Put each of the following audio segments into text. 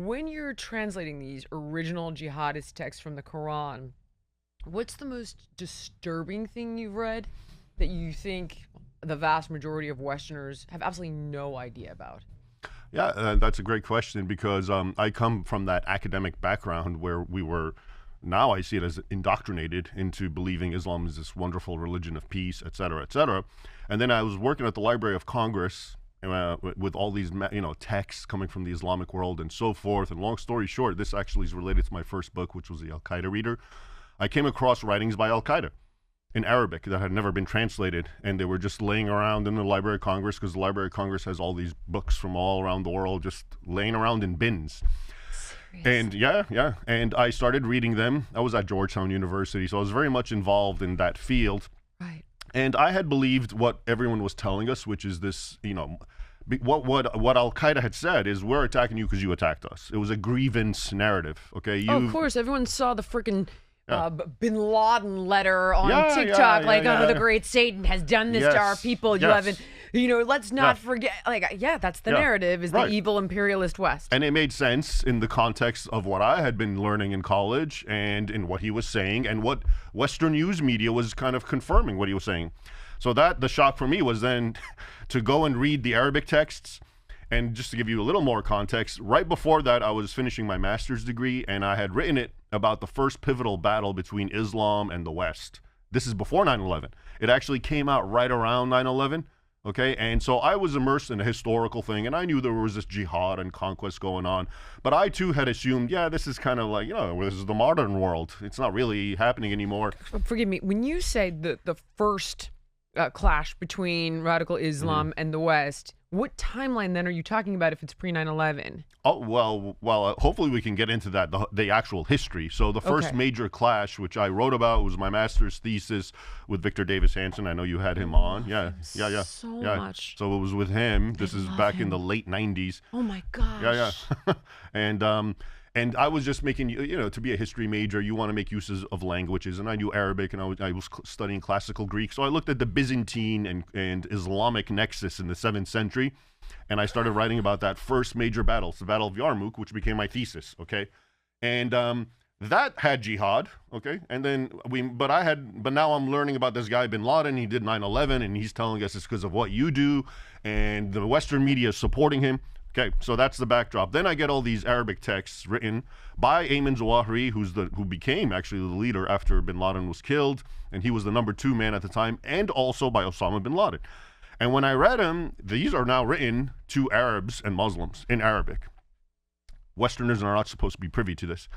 when you're translating these original jihadist texts from the Quran, what's the most disturbing thing you've read that you think the vast majority of Westerners have absolutely no idea about? Yeah, that's a great question because I come from that academic background where we were, now I see it as indoctrinated into believing Islam is this wonderful religion of peace, et cetera, et cetera. And then I was working at the Library of Congress with all these, texts coming from the Islamic world and so forth. And long story short, this actually is related to my first book, which was the Al-Qaeda Reader. I came across writings by Al-Qaeda in Arabic that had never been translated, and they were just laying around in the Library of Congress because the Library of Congress has all these books from all around the world just laying around in bins. And and I started reading them. I was at Georgetown University, so I was very much involved in that field. Right. And I had believed what everyone was telling us, which is this, what Al-Qaeda had said is we're attacking you because you attacked us. It was a grievance narrative, okay? Of course, everyone saw the freaking Bin Laden letter on TikTok, the great Satan has done this to our people. You haven't, let's not forget. That's the narrative, is the evil imperialist West. And it made sense in the context of what I had been learning in college and in what he was saying and what Western news media was kind of confirming what he was saying. So the shock for me was then to go and read the Arabic texts. And just to give you a little more context, right before that, I was finishing my master's degree, and I had written it about the first pivotal battle between Islam and the West. This is before 9/11. It actually came out right around 9/11, okay? And so I was immersed in a historical thing, and I knew there was this jihad and conquest going on. But I, too, had assumed, this is kind of like, this is the modern world. It's not really happening anymore. Forgive me. When you say the first clash between radical Islam and the West, what timeline then are you talking about if it's pre 9/11? Oh, well, hopefully we can get into that, the actual history. So the first major clash, which I wrote about, was my master's thesis with Victor Davis Hanson. I know you had him on. Yeah. So much. So it was with him. This is back in the late 90s. Oh my gosh. Yeah. And I was just making, to be a history major, you want to make uses of languages. And I knew Arabic, and I was studying classical Greek. So I looked at the Byzantine and Islamic nexus in the 7th century. And I started writing about that first major battle, the Battle of Yarmouk, which became my thesis, okay? And that had jihad, okay? And then but now I'm learning about this guy, Bin Laden. He did 9/11, and he's telling us it's because of what you do. And the Western media is supporting him. Okay, so that's the backdrop. Then I get all these Arabic texts written by Ayman Zawahiri, who became actually the leader after bin Laden was killed, and he was the number 2 man at the time, and also by Osama bin Laden. And when I read them, these are now written to Arabs and Muslims in Arabic. Westerners are not supposed to be privy to this.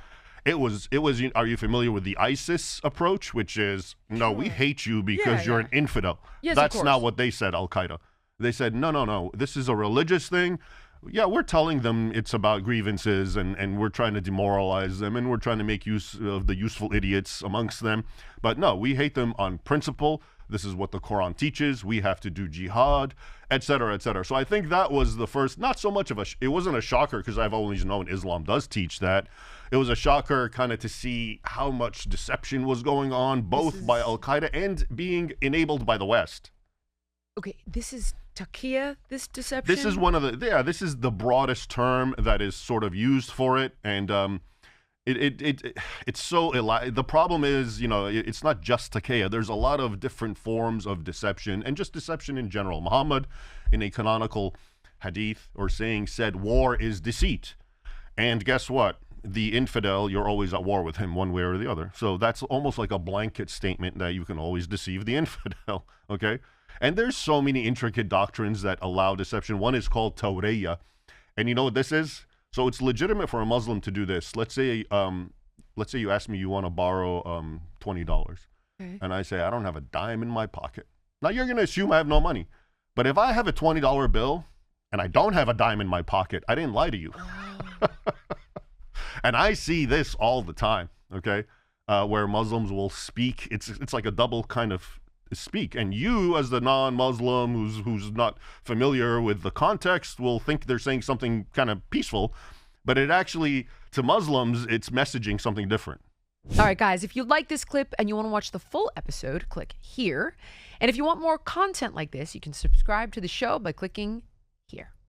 It was. Are you familiar with the ISIS approach, which is, no, we hate you because you're an infidel? Yes, that's not what they said, Al-Qaeda. They said, no, this is a religious thing. Yeah, we're telling them it's about grievances and we're trying to demoralize them and we're trying to make use of the useful idiots amongst them. But no, we hate them on principle. This is what the Quran teaches. We have to do jihad, et cetera, et cetera. So I think that was the first, not so much of it wasn't a shocker because I've always known Islam does teach that. It was a shocker kind of to see how much deception was going on, both by Al-Qaeda and being enabled by the West. Okay, this is taqiyya, this deception? This is one of this is the broadest term that is sort of used for it. And it's so, the problem is, it's not just taqiyya. There's a lot of different forms of deception and just deception in general. Muhammad, in a canonical hadith or saying, said, war is deceit. And guess what? The infidel, you're always at war with him one way or the other. So that's almost like a blanket statement that you can always deceive the infidel, okay? And there's so many intricate doctrines that allow deception. One is called tawriyah. And you know what this is? So it's legitimate for a Muslim to do this. Let's say you ask me you want to borrow $20. Okay. And I say, I don't have a dime in my pocket. Now you're going to assume I have no money. But if I have a $20 bill and I don't have a dime in my pocket, I didn't lie to you. And I see this all the time, okay? Where Muslims will speak. It's like a double kind of speak, and you as the non-Muslim who's not familiar with the context will think they're saying something kind of peaceful, but it actually, to Muslims, it's messaging something different. All right, guys, if you like this clip and you want to watch the full episode, click here. And if you want more content like this, you can subscribe to the show by clicking